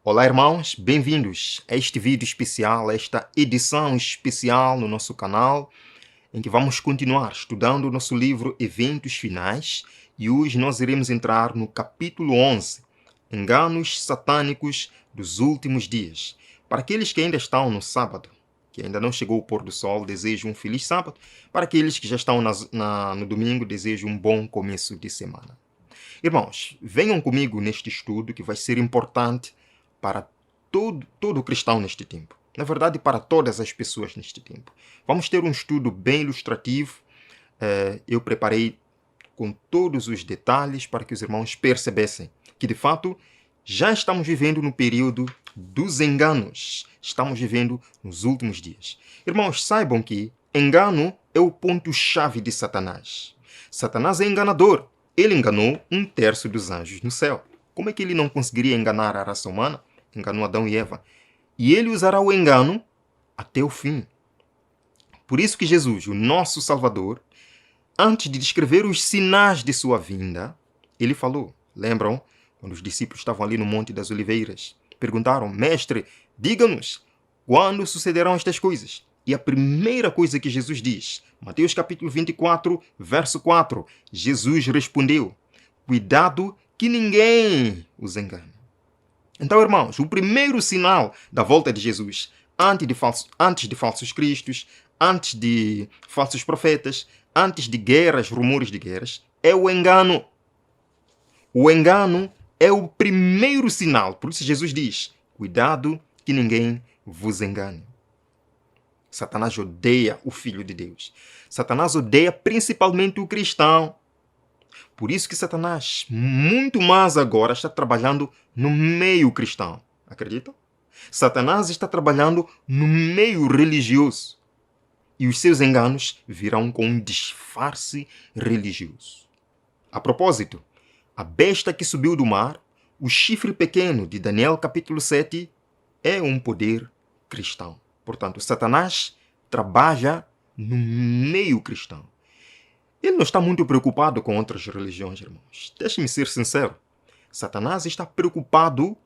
Olá, irmãos, bem-vindos a este vídeo especial, a esta edição especial no nosso canal, em que vamos continuar estudando o nosso livro Eventos Finais e hoje nós iremos entrar no capítulo 11, Enganos Satânicos dos Últimos Dias. Para aqueles que ainda estão no sábado, que ainda não chegou o pôr do sol, desejo um feliz sábado. Para aqueles que já estão no domingo, desejo um bom começo de semana. Irmãos, venham comigo neste estudo que vai ser importante para todo cristão neste tempo. Na verdade, para todas as pessoas neste tempo. Vamos ter um estudo bem ilustrativo. Eu preparei com todos os detalhes para que os irmãos percebessem que, de fato, já estamos vivendo no período dos enganos. Estamos vivendo nos últimos dias. Irmãos, saibam que engano é o ponto-chave de Satanás. Satanás é enganador. Ele enganou 1/3 dos anjos no céu. Como é que ele não conseguiria enganar a raça humana? Enganou Adão e Eva. E ele usará o engano até o fim. Por isso que Jesus, o nosso Salvador, antes de descrever os sinais de sua vinda, ele falou, lembram? Quando os discípulos estavam ali no Monte das Oliveiras, perguntaram, Mestre, diga-nos, quando sucederão estas coisas? E a primeira coisa que Jesus diz, Mateus capítulo 24, verso 4, Jesus respondeu, cuidado que ninguém os engane. Então, irmãos, o primeiro sinal da volta de Jesus, antes de falsos cristos, antes de falsos profetas, antes de guerras, rumores de guerras, é o engano. O engano é o primeiro sinal. Por isso Jesus diz, cuidado que ninguém vos engane. Satanás odeia o Filho de Deus. Satanás odeia principalmente o cristão. Por isso que Satanás, muito mais agora, está trabalhando no meio cristão. Acreditam? Satanás está trabalhando no meio religioso. E os seus enganos virão com um disfarce religioso. A propósito, a besta que subiu do mar, o chifre pequeno de Daniel capítulo 7, é um poder cristão. Portanto, Satanás trabalha no meio cristão. Ele não está muito preocupado com outras religiões, irmãos. Deixe-me ser sincero. Satanás está preocupado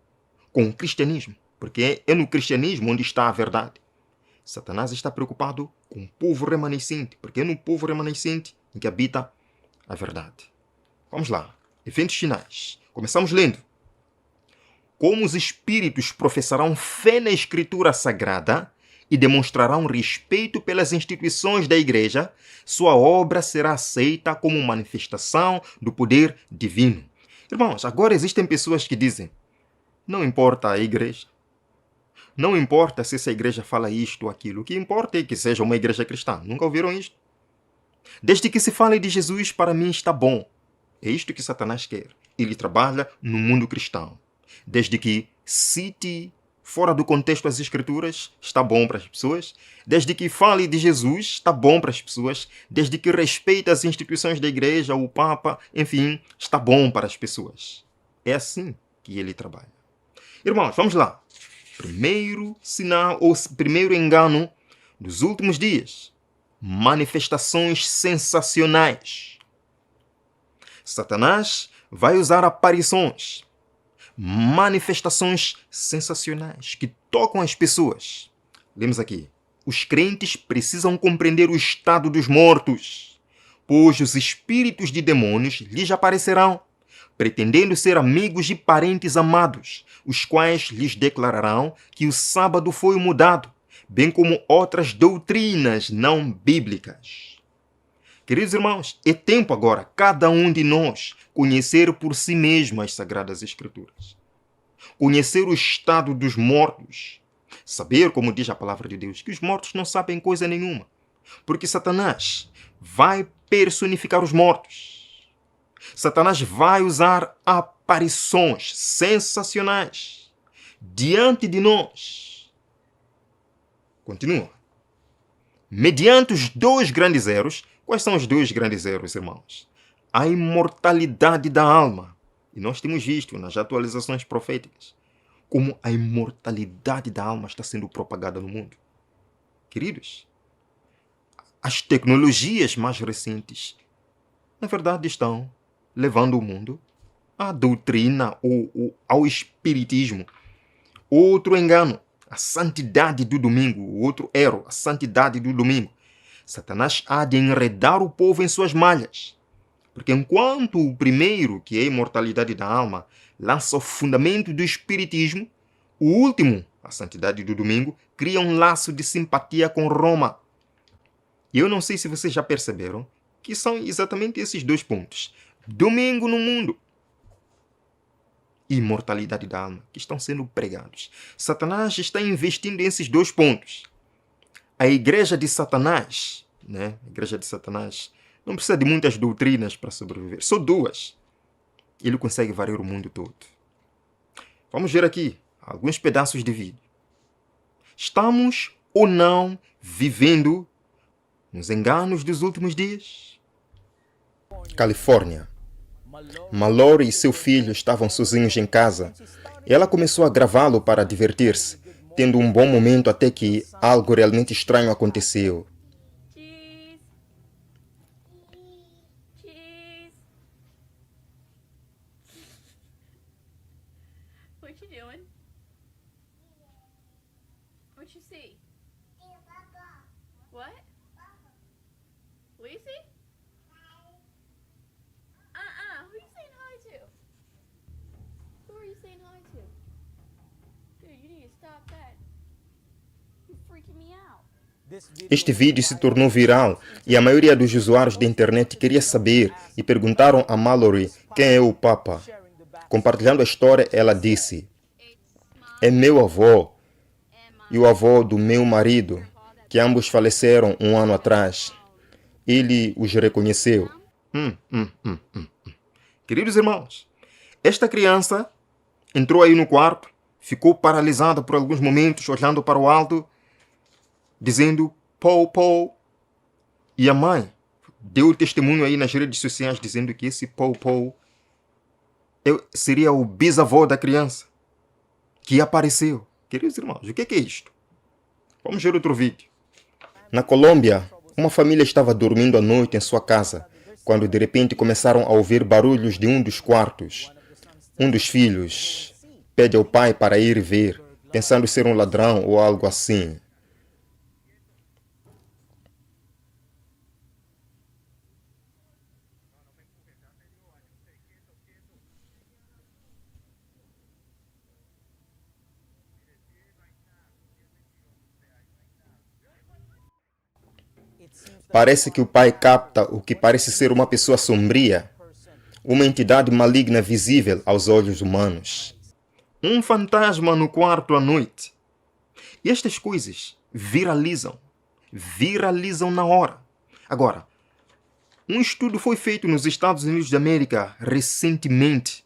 com o cristianismo, porque é no cristianismo onde está a verdade. Satanás está preocupado com o povo remanescente, porque é no povo remanescente em que habita a verdade. Vamos lá. Eventos finais. Começamos lendo. Como os espíritos professarão fé na Escritura Sagrada e demonstrarão respeito pelas instituições da igreja, sua obra será aceita como manifestação do poder divino. Irmãos, agora existem pessoas que dizem, não importa a igreja, não importa se essa igreja fala isto ou aquilo, o que importa é que seja uma igreja cristã. Nunca ouviram isto? Desde que se fale de Jesus, para mim está bom. É isto que Satanás quer. Ele trabalha no mundo cristão. Desde que cite fora do contexto as escrituras, está bom para as pessoas. Desde que fale de Jesus, está bom para as pessoas. Desde que respeite as instituições da igreja, o Papa, enfim, está bom para as pessoas. É assim que ele trabalha. Irmãos, vamos lá. Primeiro sinal, ou primeiro engano dos últimos dias. Manifestações sensacionais. Satanás vai usar aparições, manifestações sensacionais que tocam as pessoas. Lemos aqui. Os crentes precisam compreender o estado dos mortos, pois os espíritos de demônios lhes aparecerão, pretendendo ser amigos e parentes amados, os quais lhes declararão que o sábado foi mudado, bem como outras doutrinas não bíblicas. Queridos irmãos, é tempo agora, cada um de nós, conhecer por si mesmo as Sagradas Escrituras. Conhecer o estado dos mortos. Saber, como diz a palavra de Deus, que os mortos não sabem coisa nenhuma. Porque Satanás vai personificar os mortos. Satanás vai usar aparições sensacionais diante de nós. Continua. Mediante os 2 grandes erros. Quais são os 2 grandes erros, irmãos? A imortalidade da alma. E nós temos visto nas atualizações proféticas como a imortalidade da alma está sendo propagada no mundo. Queridos, as tecnologias mais recentes, na verdade, estão levando o mundo à doutrina ou ao espiritismo, outro engano, a santidade do domingo, o outro erro, a santidade do domingo. Satanás há de enredar o povo em suas malhas. Porque enquanto o primeiro, que é a imortalidade da alma, lança o fundamento do espiritismo, o último, a santidade do domingo, cria um laço de simpatia com Roma. E eu não sei se vocês já perceberam que são exatamente esses dois pontos. Domingo no mundo e imortalidade da alma que estão sendo pregados. Satanás está investindo nesses dois pontos. A igreja de Satanás, a igreja de Satanás, não precisa de muitas doutrinas para sobreviver. Só duas. Ele consegue varrer o mundo todo. Vamos ver aqui alguns pedaços de vídeo. Estamos ou não vivendo nos enganos dos últimos dias? Califórnia. Mallory e seu filho estavam sozinhos em casa. Ela começou a gravá-lo para divertir-se, tendo um bom momento até que algo realmente estranho aconteceu. What you doing? What you see? What? Lucy? Who you saying hi to? Who are you saying hi to? Dude, you need to stop that. You're freaking me out. Este vídeo se tornou viral e a maioria dos usuários da internet queria saber e perguntaram a Mallory quem é o Papa. Compartilhando a história, ela disse: "É meu avô e o avô do meu marido, que ambos faleceram um ano atrás. Ele os reconheceu." Queridos irmãos, esta criança entrou aí no quarto, ficou paralisada por alguns momentos, olhando para o alto, dizendo "Pou, pou". E a mãe deu testemunho aí nas redes sociais dizendo que esse Pou, pou seria o bisavô da criança que apareceu. Queridos irmãos, o que é isto? Vamos ver outro vídeo. Na Colômbia, uma família estava dormindo à noite em sua casa, quando de repente começaram a ouvir barulhos de um dos quartos. Um dos filhos pede ao pai para ir ver, pensando ser um ladrão ou algo assim. Parece que o pai capta o que parece ser uma pessoa sombria, uma entidade maligna visível aos olhos humanos. Um fantasma no quarto à noite. E estas coisas viralizam na hora. Agora, um estudo foi feito nos Estados Unidos da América recentemente.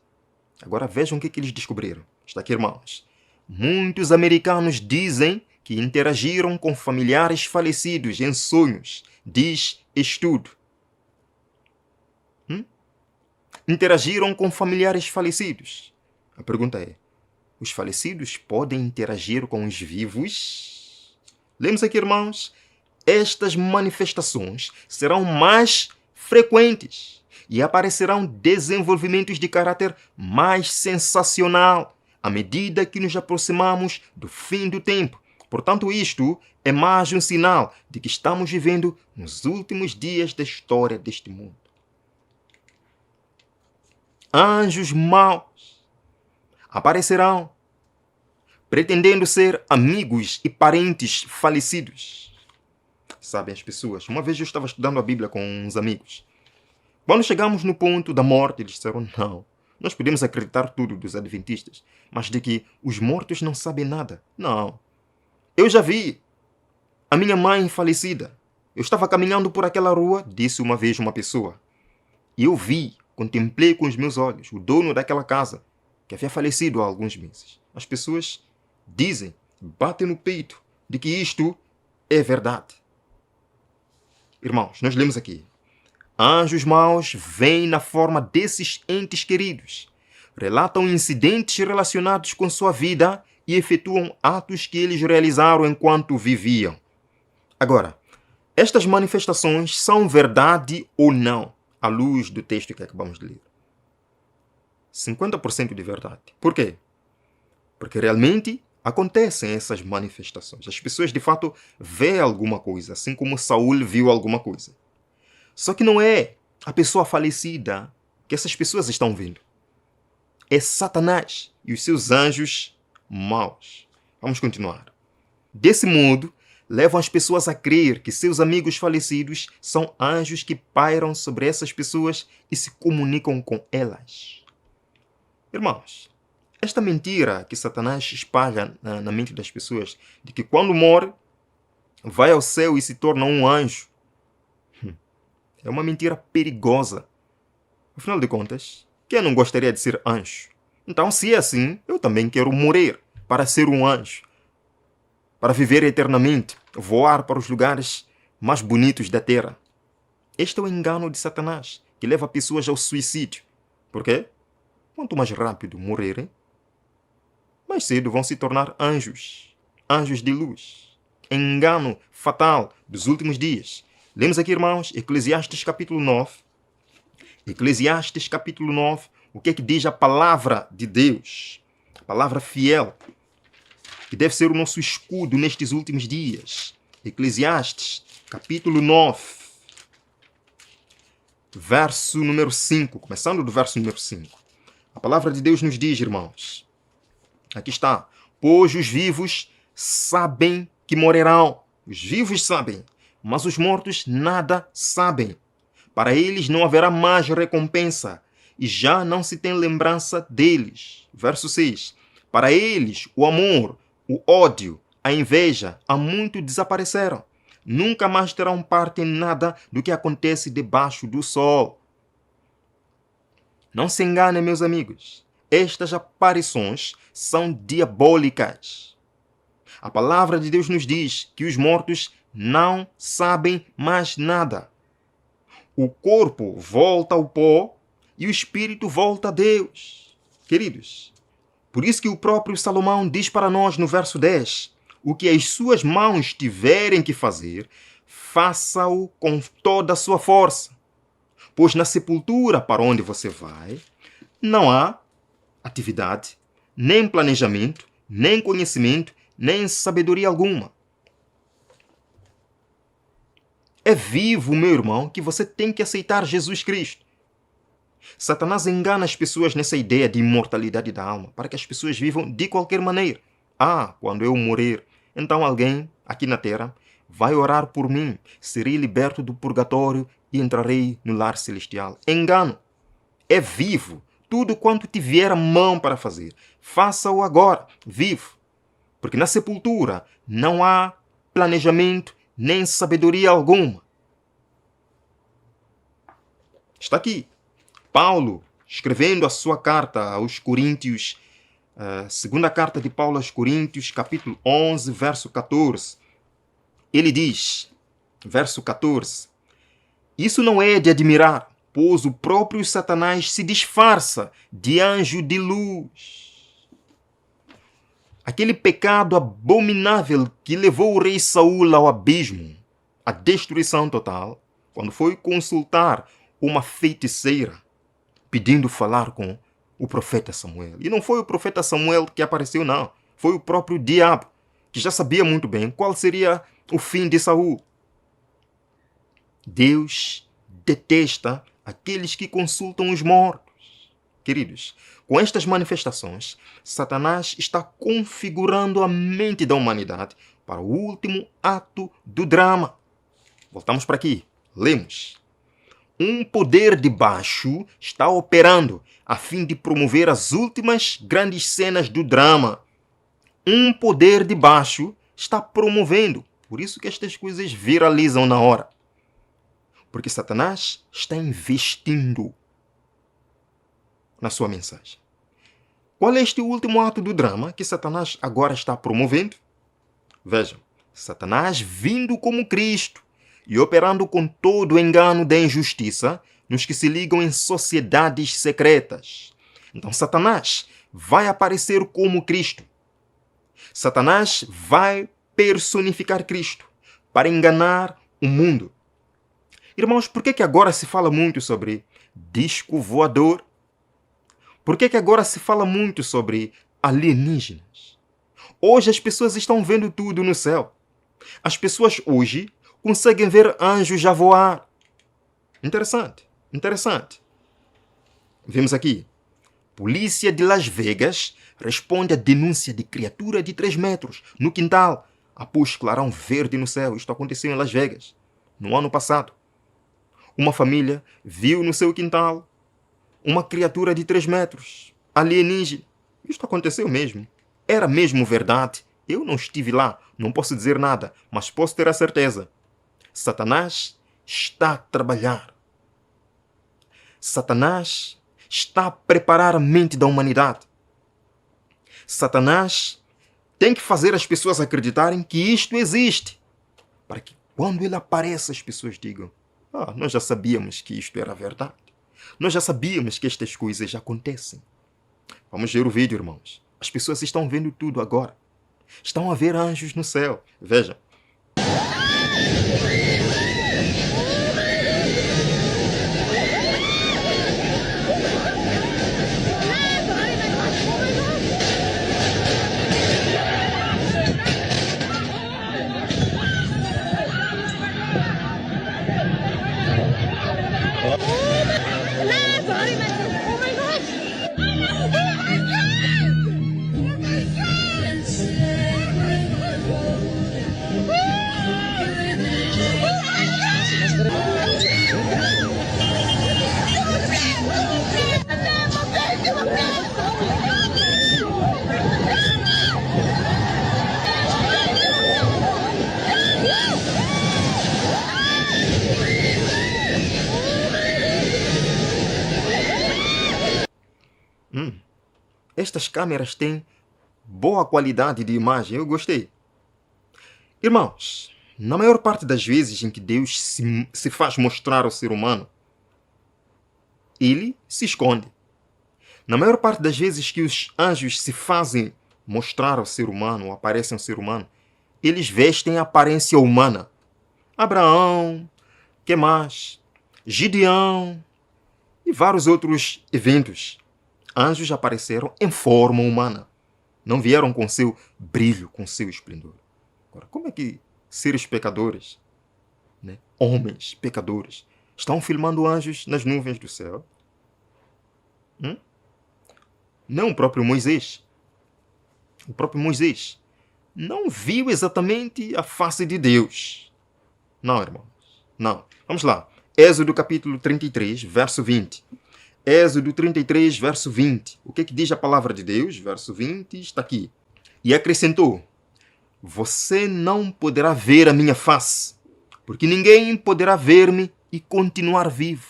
Agora vejam o que eles descobriram. Está aqui, irmãos. Muitos americanos dizem que interagiram com familiares falecidos em sonhos, diz estudo. Interagiram com familiares falecidos. A pergunta é: os falecidos podem interagir com os vivos? Lemos aqui, irmãos. Estas manifestações serão mais frequentes e aparecerão desenvolvimentos de caráter mais sensacional à medida que nos aproximamos do fim do tempo. Portanto, isto é mais um sinal de que estamos vivendo nos últimos dias da história deste mundo. Anjos maus aparecerão, pretendendo ser amigos e parentes falecidos. Sabem as pessoas, uma vez eu estava estudando a Bíblia com uns amigos. Quando chegamos no ponto da morte, eles disseram: não, nós podemos acreditar tudo dos adventistas, mas de que os mortos não sabem nada. Não. Eu já vi a minha mãe falecida. Eu estava caminhando por aquela rua, disse uma vez uma pessoa, e eu vi, contemplei com os meus olhos o dono daquela casa, que havia falecido há alguns meses. As pessoas dizem, batem no peito, de que isto é verdade. Irmãos, nós lemos aqui: anjos maus vêm na forma desses entes queridos, relatam incidentes relacionados com sua vida e efetuam atos que eles realizaram enquanto viviam. Agora, estas manifestações são verdade ou não, à luz do texto que acabamos de ler? 50% de verdade. Por quê? Porque realmente acontecem essas manifestações. As pessoas de fato veem alguma coisa, assim como Saul viu alguma coisa. Só que não é a pessoa falecida que essas pessoas estão vendo. É Satanás e os seus anjos maus. Vamos continuar. Desse modo, levam as pessoas a crer que seus amigos falecidos são anjos que pairam sobre essas pessoas e se comunicam com elas. Irmãos, esta mentira que Satanás espalha na mente das pessoas, de que quando morre, vai ao céu e se torna um anjo, é uma mentira perigosa. Afinal de contas, quem não gostaria de ser anjo? Então, se é assim, eu também quero morrer para ser um anjo, para viver eternamente, voar para os lugares mais bonitos da terra. Este é o engano de Satanás, que leva pessoas ao suicídio. Por quê? Quanto mais rápido morrerem, mais cedo vão se tornar anjos, anjos de luz. Engano fatal dos últimos dias. Lemos aqui, irmãos, Eclesiastes capítulo 9. Eclesiastes capítulo 9, o que é que diz a palavra de Deus? A palavra fiel, que deve ser o nosso escudo nestes últimos dias. Eclesiastes capítulo 9, verso número 5, começando do verso número 5. A palavra de Deus nos diz, irmãos, aqui está: pois os vivos sabem que morrerão. Os vivos sabem, mas os mortos nada sabem. Para eles não haverá mais recompensa, e já não se tem lembrança deles. Verso 6. Para eles, o amor, o ódio, a inveja, há muito desapareceram. Nunca mais terão parte em nada do que acontece debaixo do sol. Não se enganem, meus amigos. Estas aparições são diabólicas. A palavra de Deus nos diz que os mortos não sabem mais nada. O corpo volta ao pó e o espírito volta a Deus. Queridos, por isso que o próprio Salomão diz para nós no verso 10, o que as suas mãos tiverem que fazer, faça-o com toda a sua força. Pois na sepultura para onde você vai, não há atividade, nem planejamento, nem conhecimento, nem sabedoria alguma. É vivo, meu irmão, que você tem que aceitar Jesus Cristo. Satanás engana as pessoas nessa ideia de imortalidade da alma, para que as pessoas vivam de qualquer maneira. Quando eu morrer, então alguém aqui na terra vai orar por mim, serei liberto do purgatório e entrarei no lar celestial. Engano. É vivo. Tudo quanto tiver a mão para fazer, faça-o agora, vivo. Porque na sepultura não há planejamento, nem sabedoria alguma. Está aqui Paulo, escrevendo a sua carta aos Coríntios, segunda carta de Paulo aos Coríntios, capítulo 11, verso 14. Ele diz, verso 14, isso não é de admirar, pois o próprio Satanás se disfarça de anjo de luz. Aquele pecado abominável que levou o rei Saul ao abismo, à destruição total, quando foi consultar uma feiticeira, pedindo falar com o profeta Samuel. E não foi o profeta Samuel que apareceu, não. Foi o próprio diabo, que já sabia muito bem qual seria o fim de Saul. Deus detesta aqueles que consultam os mortos. Queridos, com estas manifestações, Satanás está configurando a mente da humanidade para o último ato do drama. Voltamos para aqui. Lemos. Um poder de baixo está operando a fim de promover as últimas grandes cenas do drama. Um poder de baixo está promovendo. Por isso que estas coisas viralizam na hora. Porque Satanás está investindo na sua mensagem. Qual é este último ato do drama que Satanás agora está promovendo? Vejam, Satanás vindo como Cristo e operando com todo o engano da injustiça nos que se ligam em sociedades secretas. Então Satanás vai aparecer como Cristo. Satanás vai personificar Cristo para enganar o mundo. Irmãos, por que agora se fala muito sobre disco voador? Por que agora se fala muito sobre alienígenas? Hoje as pessoas estão vendo tudo no céu. As pessoas hoje conseguem ver anjos a voar. Interessante, interessante. Vemos aqui. Polícia de Las Vegas responde à denúncia de criatura de 3 metros no quintal após clarão verde no céu. Isto aconteceu em Las Vegas, no ano passado. Uma família viu no seu quintal uma criatura de 3 metros, alienígena. Isto aconteceu mesmo. Era mesmo verdade. Eu não estive lá, não posso dizer nada, mas posso ter a certeza. Satanás está a trabalhar. Satanás está a preparar a mente da humanidade. Satanás tem que fazer as pessoas acreditarem que isto existe, para que quando ele apareça as pessoas digam: nós já sabíamos que isto era verdade. Nós já sabíamos que estas coisas acontecem. Vamos ver o vídeo, irmãos. As pessoas estão vendo tudo agora. Estão a ver anjos no céu. Veja. Estas câmeras têm boa qualidade de imagem, eu gostei. Irmãos, na maior parte das vezes em que Deus se faz mostrar ao ser humano, ele se esconde. Na maior parte das vezes que os anjos se fazem mostrar ao ser humano, ou aparecem ao ser humano, eles vestem a aparência humana. Abraão, que mais? Gideão e vários outros eventos. Anjos apareceram em forma humana. Não vieram com seu brilho, com seu esplendor. Agora, como é que seres pecadores, homens pecadores, estão filmando anjos nas nuvens do céu? Não o próprio Moisés. O próprio Moisés não viu exatamente a face de Deus. Não, irmãos. Não. Vamos lá. Êxodo capítulo 33, verso 20. Êxodo 33, verso 20. O que diz a palavra de Deus? Verso 20 está aqui. E acrescentou: você não poderá ver a minha face, porque ninguém poderá ver-me e continuar vivo,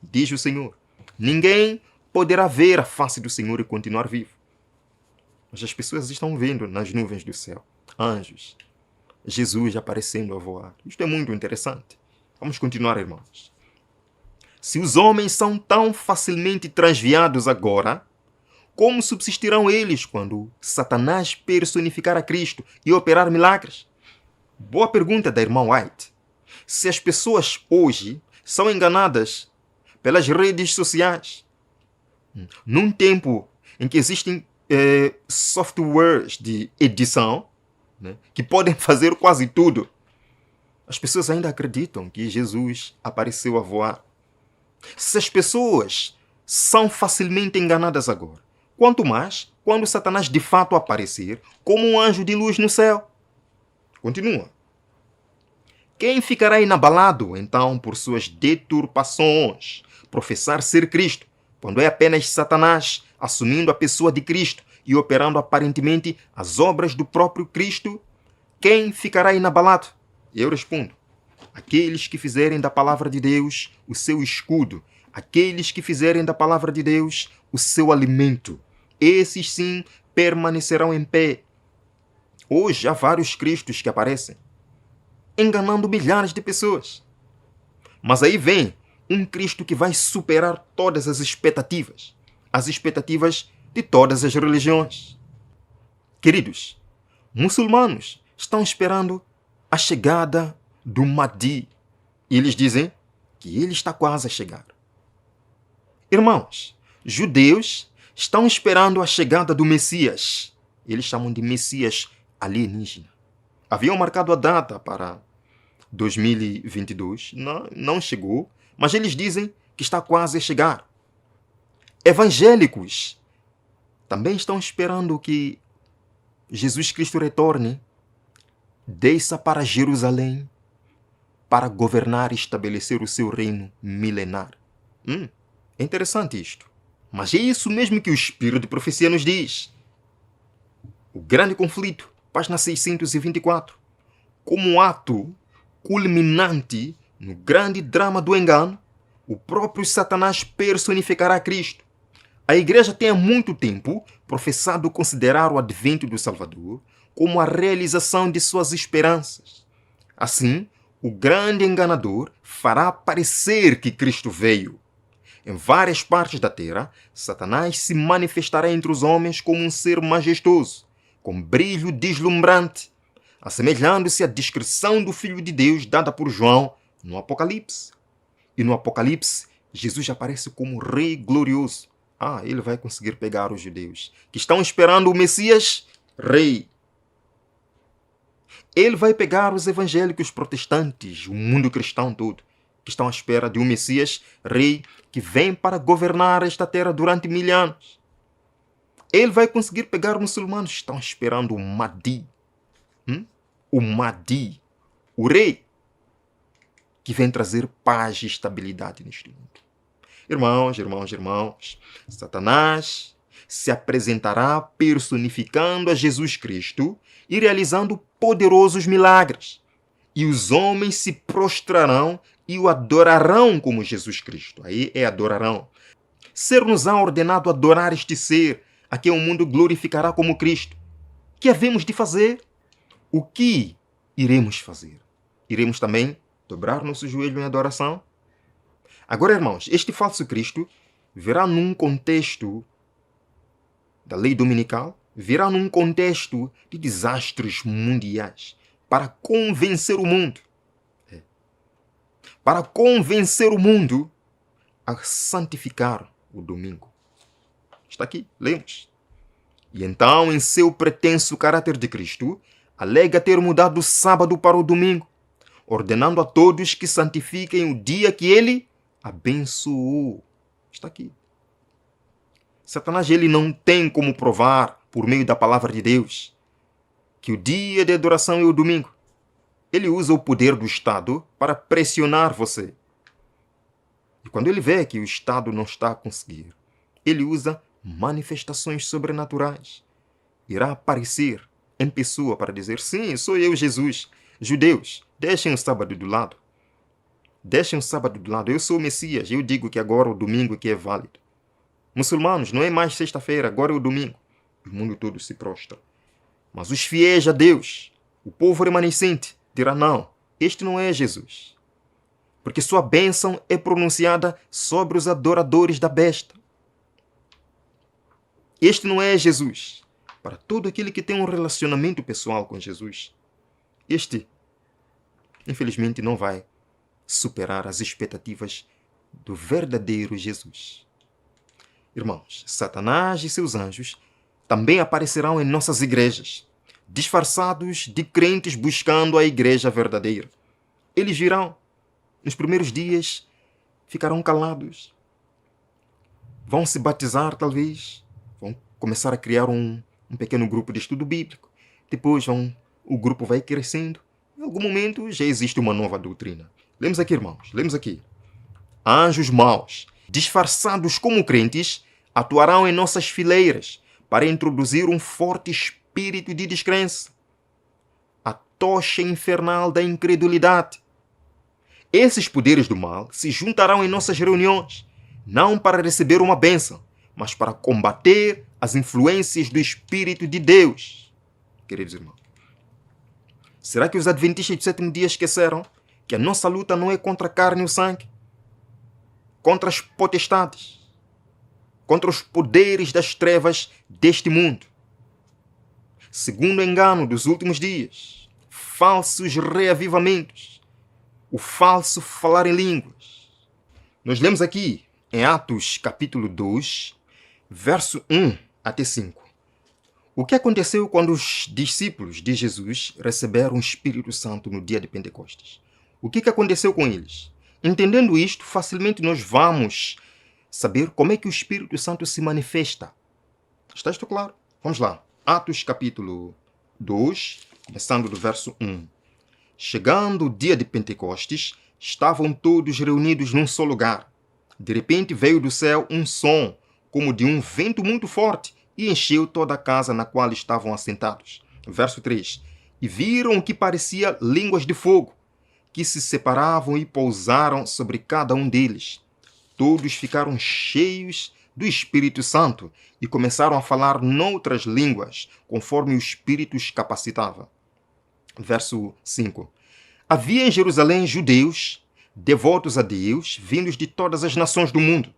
diz o Senhor. Ninguém poderá ver a face do Senhor e continuar vivo. Mas as pessoas estão vendo nas nuvens do céu anjos, Jesus aparecendo a voar. Isto é muito interessante. Vamos continuar, irmãos. Se os homens são tão facilmente transviados agora, como subsistirão eles quando Satanás personificar a Cristo e operar milagres? Boa pergunta da irmã White. Se as pessoas hoje são enganadas pelas redes sociais, num tempo em que existem softwares de edição, que podem fazer quase tudo, as pessoas ainda acreditam que Jesus apareceu a voar. Se as pessoas são facilmente enganadas agora, quanto mais quando Satanás de fato aparecer como um anjo de luz no céu. Continua. Quem ficará inabalado, então, por suas deturpações, professar ser Cristo, quando é apenas Satanás assumindo a pessoa de Cristo e operando aparentemente as obras do próprio Cristo? Quem ficará inabalado? Eu respondo: aqueles que fizerem da palavra de Deus o seu escudo, aqueles que fizerem da palavra de Deus o seu alimento, esses sim permanecerão em pé. Hoje há vários Cristos que aparecem, enganando milhares de pessoas. Mas aí vem um Cristo que vai superar todas as expectativas de todas as religiões. Queridos, muçulmanos estão esperando a chegada do Mahdi. E eles dizem que ele está quase a chegar. Irmãos, judeus estão esperando a chegada do Messias. Eles chamam de Messias alienígena. Haviam marcado a data para 2022, não chegou, mas eles dizem que está quase a chegar. Evangélicos também estão esperando que Jesus Cristo retorne, desça para Jerusalém para governar e estabelecer o seu reino milenar. É interessante isto. Mas é isso mesmo que o Espírito de Profecia nos diz. O grande conflito, página 624, como um ato culminante no grande drama do engano, o próprio Satanás personificará Cristo. A igreja tem há muito tempo professado considerar o advento do Salvador como a realização de suas esperanças. Assim, o grande enganador fará parecer que Cristo veio. Em várias partes da terra, Satanás se manifestará entre os homens como um ser majestoso, com brilho deslumbrante, assemelhando-se à descrição do Filho de Deus dada por João no Apocalipse. E no Apocalipse, Jesus aparece como Rei glorioso. Ele vai conseguir pegar os judeus que estão esperando o Messias Rei. Ele vai pegar os evangélicos protestantes, o mundo cristão todo, que estão à espera de um Messias Rei que vem para governar esta terra durante 1000 anos. Ele vai conseguir pegar muçulmanos que estão esperando o Mahdi. O Mahdi, o Rei, que vem trazer paz e estabilidade neste mundo. Irmãos, Satanás se apresentará personificando a Jesus Cristo e realizando poderosos milagres. E os homens se prostrarão e o adorarão como Jesus Cristo. Aí é adorarão. Ser-nos-á ordenado adorar este ser, a quem o mundo glorificará como Cristo. O que havemos de fazer? O que iremos fazer? Iremos também dobrar nosso joelho em adoração? Agora, irmãos, este falso Cristo virá num contexto da lei dominical, virá num contexto de desastres mundiais para convencer o mundo. Para convencer o mundo a santificar o domingo. Está aqui, lemos. E então, em seu pretenso caráter de Cristo, alega ter mudado o sábado para o domingo, ordenando a todos que santifiquem o dia que ele abençoou. Está aqui. Satanás ele não tem como provar, por meio da palavra de Deus, que o dia de adoração é o domingo. Ele usa o poder do Estado para pressionar você. E quando ele vê que o Estado não está a conseguir, ele usa manifestações sobrenaturais. Irá aparecer em pessoa para dizer: sim, sou eu, Jesus. Judeus, deixem o sábado do lado. Deixem o sábado do lado. Eu sou o Messias. Eu digo que agora o domingo que é válido. Muçulmanos, não é mais sexta-feira, agora é o domingo. O mundo todo se prostra. Mas os fiéis a Deus, o povo remanescente, dirá: não, este não é Jesus. Porque sua bênção é pronunciada sobre os adoradores da besta. Este não é Jesus. Para todo aquele que tem um relacionamento pessoal com Jesus, este, infelizmente, não vai superar as expectativas do verdadeiro Jesus. Irmãos, Satanás e seus anjos também aparecerão em nossas igrejas, disfarçados de crentes buscando a igreja verdadeira. Eles virão. Nos primeiros dias, ficarão calados. Vão se batizar, talvez. Vão começar a criar um pequeno grupo de estudo bíblico. Depois, o grupo vai crescendo. Em algum momento, já existe uma nova doutrina. Lemos aqui, irmãos. Lemos aqui. Anjos maus, disfarçados como crentes, atuarão em nossas fileiras para introduzir um forte espírito de descrença. A tocha infernal da incredulidade. Esses poderes do mal se juntarão em nossas reuniões, não para receber uma bênção, mas para combater as influências do Espírito de Deus. Queridos irmãos, será que os adventistas do sétimo dia esqueceram que a nossa luta não é contra a carne e o sangue, contra as potestades, contra os poderes das trevas deste mundo? Segundo o engano dos últimos dias, falsos reavivamentos, o falso falar em línguas. Nós lemos aqui em Atos capítulo 2, verso 1 até 5. O que aconteceu quando os discípulos de Jesus receberam o Espírito Santo no dia de Pentecostes? O que aconteceu com eles? Entendendo isto, facilmente nós vamos saber como é que o Espírito Santo se manifesta. Está isto claro? Vamos lá. Atos capítulo 2, começando do verso 1. Chegando o dia de Pentecostes, estavam todos reunidos num só lugar. De repente veio do céu um som, como de um vento muito forte, e encheu toda a casa na qual estavam assentados. Verso 3. E viram o que parecia línguas de fogo, que se separavam e pousaram sobre cada um deles. Todos ficaram cheios do Espírito Santo e começaram a falar noutras línguas, conforme o Espírito os capacitava. Verso 5. Havia em Jerusalém judeus, devotos a Deus, vindos de todas as nações do mundo.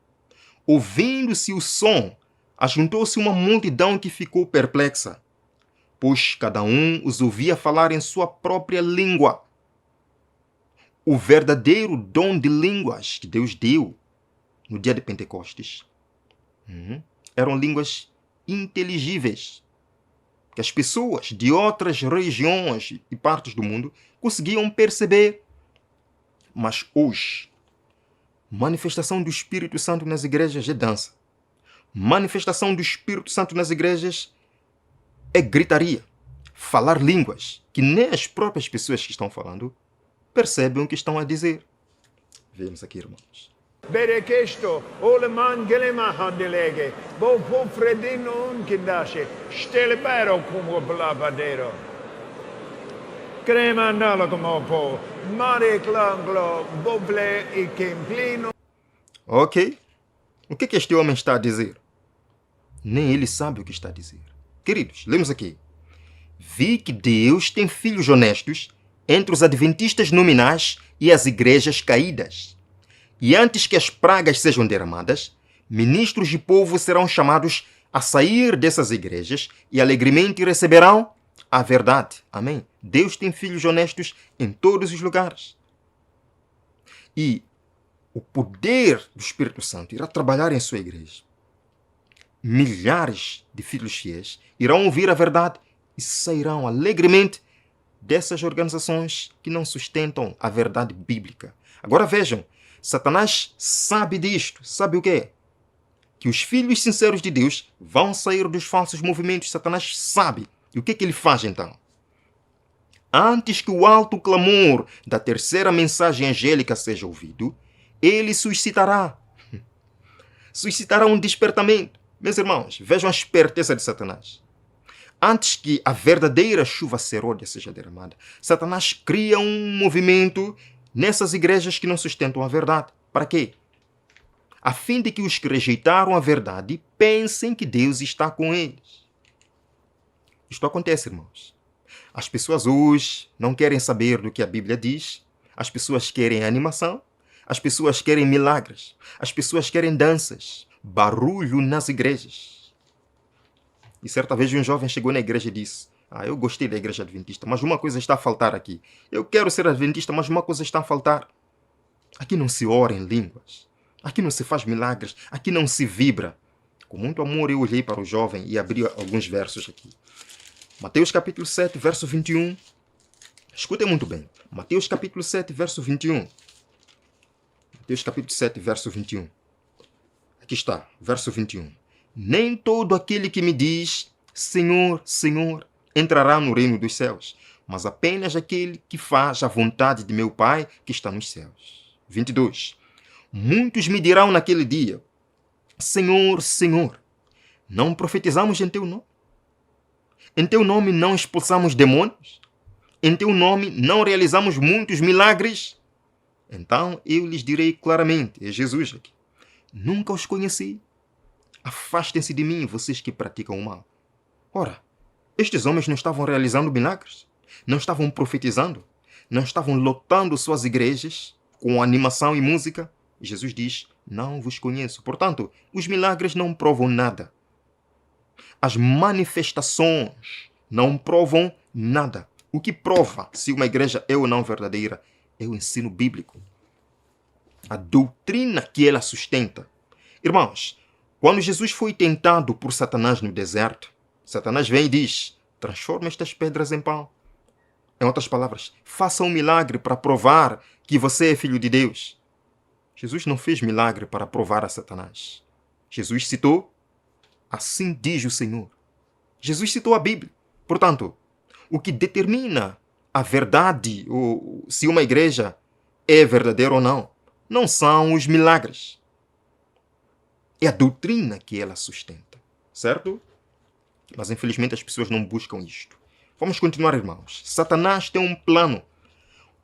Ouvindo-se o som, ajuntou-se uma multidão que ficou perplexa, pois cada um os ouvia falar em sua própria língua. O verdadeiro dom de línguas que Deus deu no dia de Pentecostes eram línguas inteligíveis, que as pessoas de outras regiões e partes do mundo conseguiam perceber. Mas hoje, manifestação do Espírito Santo nas igrejas é dança. Manifestação do Espírito Santo nas igrejas é gritaria. Falar línguas que nem as próprias pessoas que estão falando percebem o que estão a dizer. Vemos aqui, irmãos. Berekesto, oleman gelema handelege, bo fredino unkindashi, stelebero como blavadero. Crema andalo como po, mare clanglo, boble e quemplino. Ok. O que este homem está a dizer? Nem ele sabe o que está a dizer. Queridos, lemos aqui. Vi que Deus tem filhos honestos entre os adventistas nominais e as igrejas caídas. E antes que as pragas sejam derramadas, ministros de povo serão chamados a sair dessas igrejas e alegremente receberão a verdade. Amém? Deus tem filhos honestos em todos os lugares. E o poder do Espírito Santo irá trabalhar em sua igreja. Milhares de filhos fiéis irão ouvir a verdade e sairão alegremente dessas organizações que não sustentam a verdade bíblica. Agora vejam, Satanás sabe disto. Sabe o quê? Que os filhos sinceros de Deus vão sair dos falsos movimentos. Satanás sabe. E o que ele faz então? Antes que o alto clamor da terceira mensagem angélica seja ouvido, ele suscitará um despertamento. Meus irmãos, vejam a esperteza de Satanás. Antes que a verdadeira chuva serôdia seja derramada, Satanás cria um movimento nessas igrejas que não sustentam a verdade. Para quê? A fim de que os que rejeitaram a verdade pensem que Deus está com eles. Isto acontece, irmãos. As pessoas hoje não querem saber do que a Bíblia diz. As pessoas querem animação. As pessoas querem milagres. As pessoas querem danças. Barulho nas igrejas. E certa vez um jovem chegou na igreja e disse: eu gostei da igreja adventista, mas uma coisa está a faltar aqui. Eu quero ser adventista, mas uma coisa está a faltar. Aqui não se ora em línguas. Aqui não se faz milagres. Aqui não se vibra. Com muito amor eu olhei para o jovem e abri alguns versos aqui. Mateus capítulo 7, verso 21. Escutem muito bem. Mateus capítulo 7, verso 21. Mateus capítulo 7, verso 21. Aqui está, verso 21. Nem todo aquele que me diz, Senhor, Senhor, entrará no reino dos céus, mas apenas aquele que faz a vontade de meu Pai que está nos céus. 22. Muitos me dirão naquele dia, Senhor, Senhor, não profetizamos em teu nome? Em teu nome não expulsamos demônios? Em teu nome não realizamos muitos milagres? Então eu lhes direi claramente, é Jesus aqui, nunca os conheci. Afastem-se de mim, vocês que praticam o mal. Ora, estes homens não estavam realizando milagres? Não estavam profetizando? Não estavam lotando suas igrejas com animação e música? Jesus diz, não vos conheço. Portanto, os milagres não provam nada. As manifestações não provam nada. O que prova se uma igreja é ou não verdadeira é o ensino bíblico. A doutrina que ela sustenta. Irmãos, quando Jesus foi tentado por Satanás no deserto, Satanás vem e diz: transforma estas pedras em pão. Em outras palavras, faça um milagre para provar que você é filho de Deus. Jesus não fez milagre para provar a Satanás. Jesus citou: assim diz o Senhor. Jesus citou a Bíblia. Portanto, o que determina a verdade, ou se uma igreja é verdadeira ou não, não são os milagres. É a doutrina que ela sustenta. Certo? Mas infelizmente as pessoas não buscam isto. Vamos continuar, irmãos. Satanás tem um plano.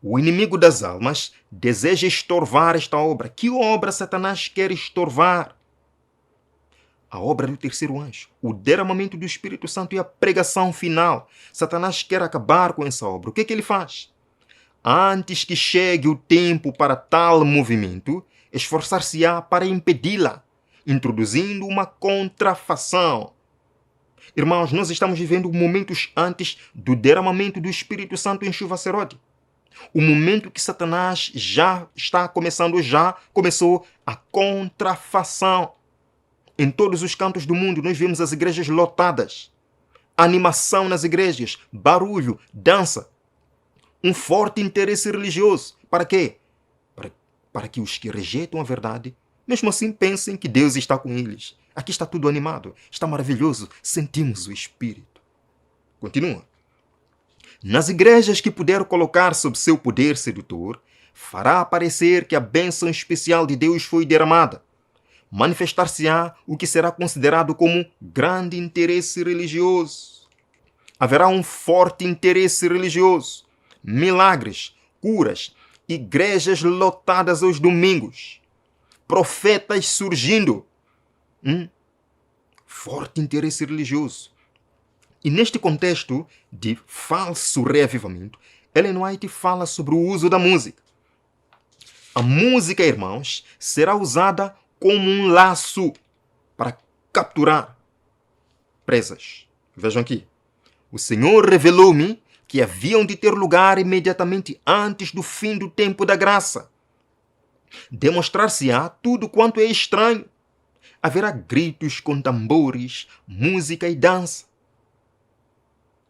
O inimigo das almas deseja estorvar esta obra. Que obra Satanás quer estorvar? A obra do terceiro anjo, o derramamento do Espírito Santo e a pregação final. Satanás quer acabar com essa obra. O que é que ele faz? Antes que chegue o tempo para tal movimento, esforçar-se-á para impedi-la, introduzindo uma contrafação. Irmãos, nós estamos vivendo momentos antes do derramamento do Espírito Santo em chuva serode. O momento que Satanás já começou a contrafação. Em todos os cantos do mundo nós vemos as igrejas lotadas. Animação nas igrejas, barulho, dança. Um forte interesse religioso. Para quê? Para que os que rejeitam a verdade, mesmo assim, pensem que Deus está com eles. Aqui está tudo animado, está maravilhoso, sentimos o Espírito. Continua. Nas igrejas que puder colocar sob seu poder sedutor, fará parecer que a bênção especial de Deus foi derramada. Manifestar-se-á o que será considerado como grande interesse religioso. Haverá um forte interesse religioso, milagres, curas, igrejas lotadas aos domingos, profetas surgindo. Forte interesse religioso. E neste contexto de falso reavivamento, Ellen White fala sobre o uso da música. A música, irmãos, será usada como um laço para capturar presas. Vejam aqui. O Senhor revelou-me que haviam de ter lugar imediatamente antes do fim do tempo da graça. Demonstrar-se-á tudo quanto é estranho. Haverá gritos com tambores, música e dança.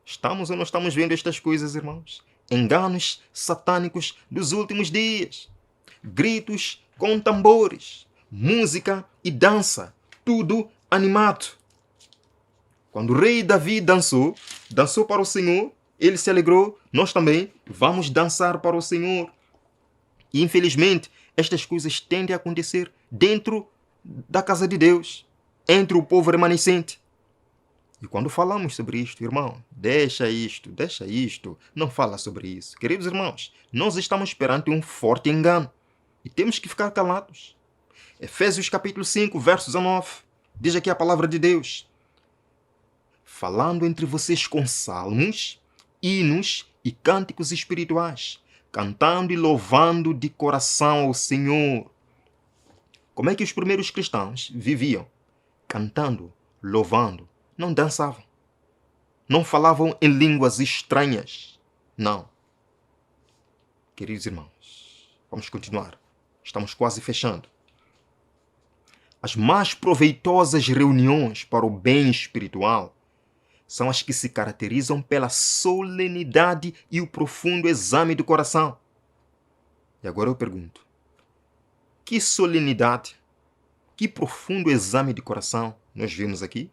Estamos ou não estamos vendo estas coisas, irmãos? Enganos satânicos dos últimos dias. Gritos com tambores, música e dança. Tudo animado. Quando o rei Davi dançou para o Senhor, ele se alegrou, nós também vamos dançar para o Senhor. E infelizmente, estas coisas tendem a acontecer dentro da casa de Deus, entre o povo remanescente. E quando falamos sobre isto, irmão, deixa isto, não fala sobre isso. Queridos irmãos, nós estamos perante um forte engano e temos que ficar calados. Efésios capítulo 5, verso 19, diz aqui a palavra de Deus: falando entre vocês com salmos, hinos e cânticos espirituais, cantando e louvando de coração ao Senhor. Como é que os primeiros cristãos viviam? Cantando, louvando. Não dançavam. Não falavam em línguas estranhas. Não. Queridos irmãos, vamos continuar. Estamos quase fechando. As mais proveitosas reuniões para o bem espiritual são as que se caracterizam pela solenidade e o profundo exame do coração. E agora eu pergunto: que solenidade, que profundo exame de coração nós vimos aqui?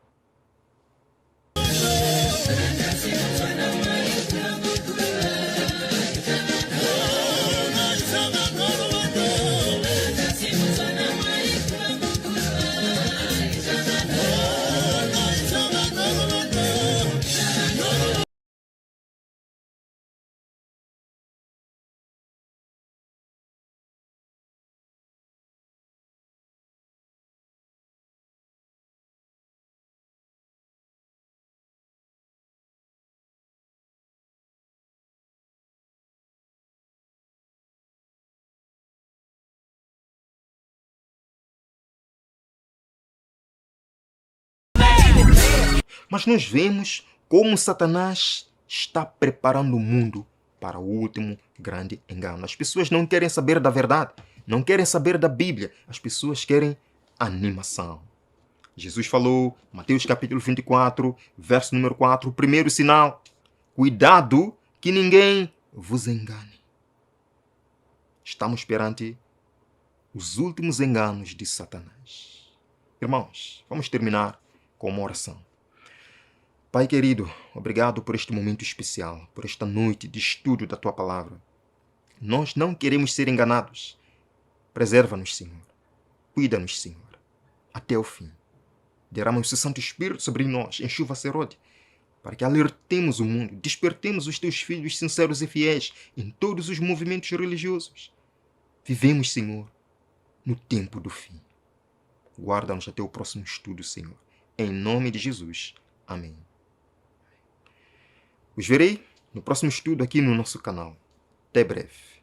Mas nós vemos como Satanás está preparando o mundo para o último grande engano. As pessoas não querem saber da verdade, não querem saber da Bíblia. As pessoas querem animação. Jesus falou, Mateus capítulo 24, verso número 4, o primeiro sinal: cuidado que ninguém vos engane. Estamos perante os últimos enganos de Satanás. Irmãos, vamos terminar com uma oração. Pai querido, obrigado por este momento especial, por esta noite de estudo da Tua Palavra. Nós não queremos ser enganados. Preserva-nos, Senhor. Cuida-nos, Senhor, até o fim. Derrama o Seu Santo Espírito sobre nós, em chuva serode, para que alertemos o mundo, despertemos os Teus filhos sinceros e fiéis em todos os movimentos religiosos. Vivemos, Senhor, no tempo do fim. Guarda-nos até o próximo estudo, Senhor. Em nome de Jesus. Amém. Os verei no próximo estudo aqui no nosso canal. Até breve.